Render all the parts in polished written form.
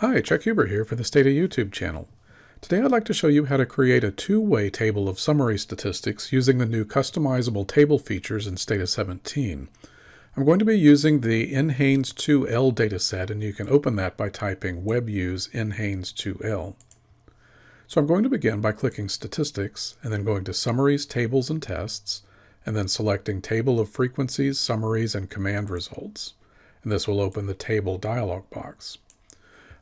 Hi, Chuck Huber here for the Stata YouTube channel. Today I'd like to show you how to create a two-way table of summary statistics using the new customizable table features in Stata 17. I'm going to be using the NHANES2L dataset, and you can open that by typing webuse NHANES2L. So I'm going to begin by clicking Statistics, and then going to Summaries, Tables, and Tests, and then selecting Table of Frequencies, Summaries, and Command Results. And this will open the Table dialog box.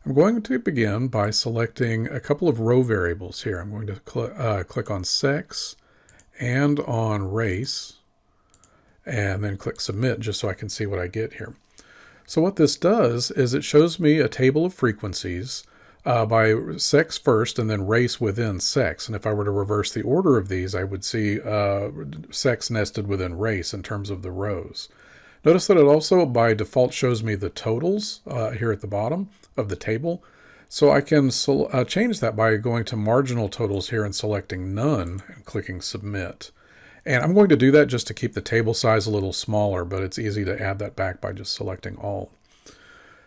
I'm going to begin by selecting a couple of row variables here. I'm going to click on sex and on race, and then click submit just so I can see what I get here. So what this does is it shows me a table of frequencies by sex first and then race within sex. And if I were to reverse the order of these, I would see sex nested within race in terms of the rows. Notice that it also by default shows me the totals here at the bottom of the table. So I can change that by going to marginal totals here and selecting none and clicking submit. And I'm going to do that just to keep the table size a little smaller, but it's easy to add that back by just selecting all.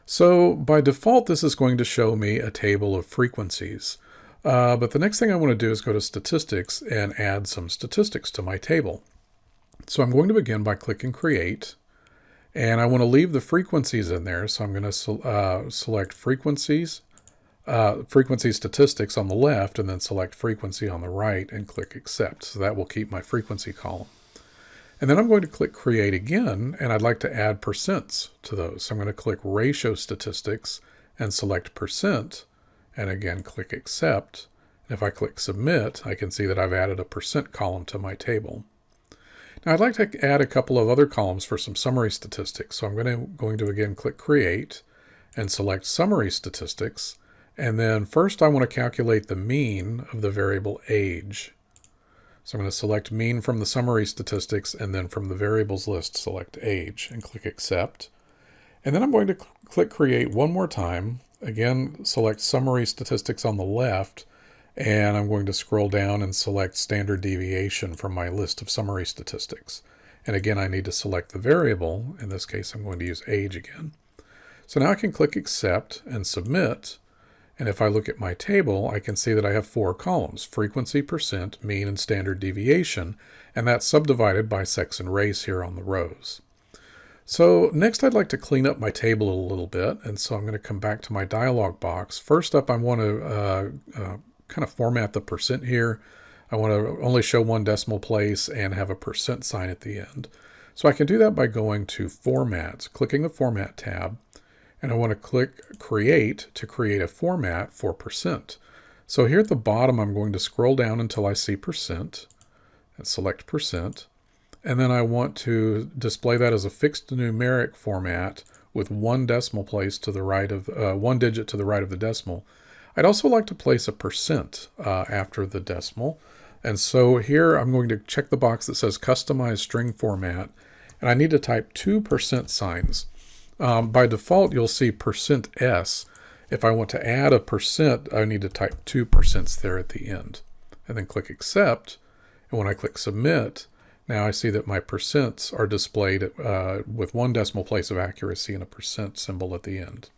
So by default, this is going to show me a table of frequencies. But the next thing I want to do is go to statistics and add some statistics to my table. So I'm going to begin by clicking create. And I want to leave the frequencies in there, so I'm going to select frequency statistics on the left, and then select frequency on the right, and click accept. So that will keep my frequency column. And then I'm going to click create again, and I'd like to add percents to those. So I'm going to click ratio statistics and select percent, and again click accept. And if I click submit, I can see that I've added a percent column to my table. Now I'd like to add a couple of other columns for some summary statistics. So I'm going to again click create and select summary statistics. And then first I want to calculate the mean of the variable age. So I'm going to select mean from the summary statistics, and then from the variables list select age and click accept. And then I'm going to click create one more time. Again, select summary statistics on the left, and I'm going to scroll down and select standard deviation from my list of summary statistics. And again, I need to select the variable. In this case, I'm going to use age again. So now I can click accept and submit. And if I look at my table, I can see that I have 4 columns: frequency, percent, mean, and standard deviation. And that's subdivided by sex and race here on the rows. So next I'd like to clean up my table a little bit. And so I'm going to come back to my dialog box. First up, I want to kind of format the percent here. I want to only show one decimal place and have a percent sign at the end. So I can do that by going to Format, clicking the Format tab, and I want to click Create to create a format for percent. So here at the bottom, I'm going to scroll down until I see percent and select percent. And then I want to display that as a fixed numeric format with one decimal place to the right of one digit to the right of the decimal. I'd also like to place a percent after the decimal. And so here I'm going to check the box that says Customize String Format, and I need to type 2 percent signs. By default, you'll see %s. If I want to add a percent, I need to type 2 percents there at the end. And then click Accept. And when I click Submit, now I see that my percents are displayed with one decimal place of accuracy and a percent symbol at the end.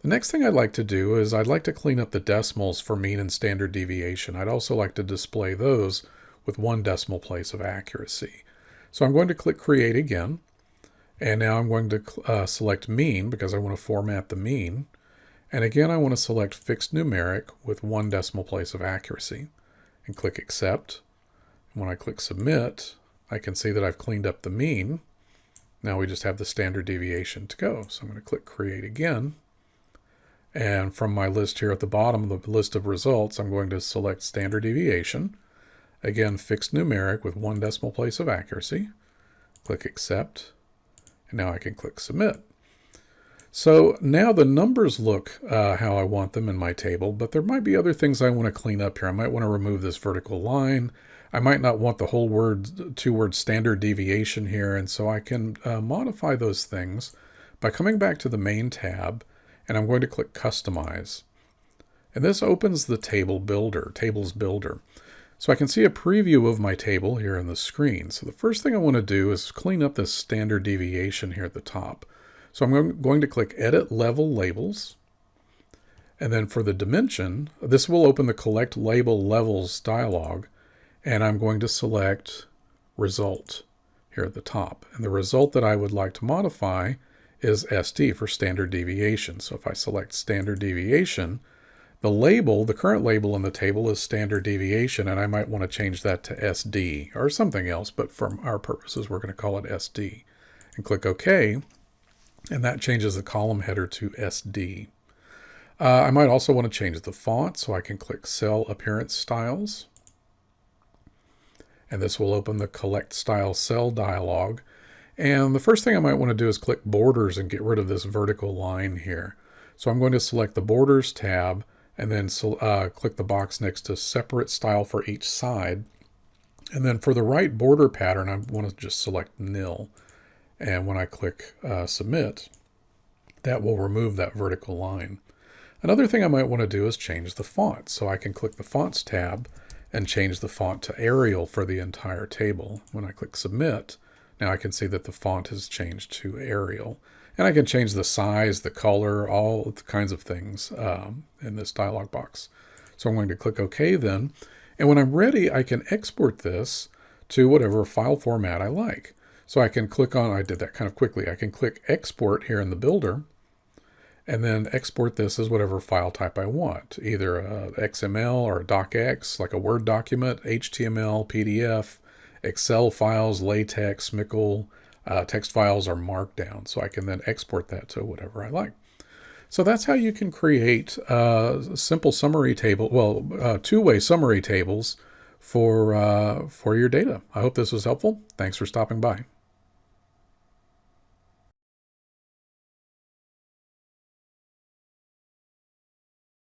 The next thing I'd like to do is I'd like to clean up the decimals for mean and standard deviation. I'd also like to display those with one decimal place of accuracy. So I'm going to click Create again. And now I'm going to select mean because I want to format the mean. And again, I want to select fixed numeric with one decimal place of accuracy and click Accept. And when I click Submit, I can see that I've cleaned up the mean. Now we just have the standard deviation to go. So I'm going to click Create again. And from my list here at the bottom of the list of results, I'm going to select standard deviation. Again, fixed numeric with one decimal place of accuracy. Click Accept. And now I can click Submit. So now the numbers look how I want them in my table, but there might be other things I want to clean up here. I might want to remove this vertical line. I might not want the whole two-word standard deviation here, and so I can modify those things by coming back to the main tab, and I'm going to click Customize. And this opens the Tables Builder. So I can see a preview of my table here on the screen. So the first thing I want to do is clean up this standard deviation here at the top. So I'm going to click Edit Level Labels, And then for the dimension, this will open the Collect Label Levels dialog, and I'm going to select Result here at the top. And the result that I would like to modify is ST for standard deviation. So if I select standard deviation, the label, the current label in the table is standard deviation, and I might want to change that to SD or something else, but for our purposes, we're going to call it SD. And click OK, and that changes the column header to SD. I might also want to change the font, so I can click Cell Appearance Styles. And this will open the Collect Style Cell dialog. And the first thing I might want to do is click Borders and get rid of this vertical line here. So I'm going to select the Borders tab and then click the box next to Separate Style for each side. And then for the right border pattern, I want to just select Nil. And when I click Submit, that will remove that vertical line. Another thing I might want to do is change the font. So I can click the Fonts tab and change the font to Arial for the entire table. When I click Submit, now I can see that the font has changed to Arial. And I can change the size, the color, all kinds of things in this dialog box. So I'm going to click OK then. And when I'm ready, I can export this to whatever file format I like. So I can click on, I did that kind of quickly, I can click Export here in the Builder, and then export this as whatever file type I want, either a XML or a DocX, like a Word document, HTML, PDF, Excel files, LaTeX, SMICL, text files, or Markdown. So I can then export that to whatever I like. So that's how you can create simple summary table, well, two-way summary tables for your data. I hope this was helpful. Thanks for stopping by.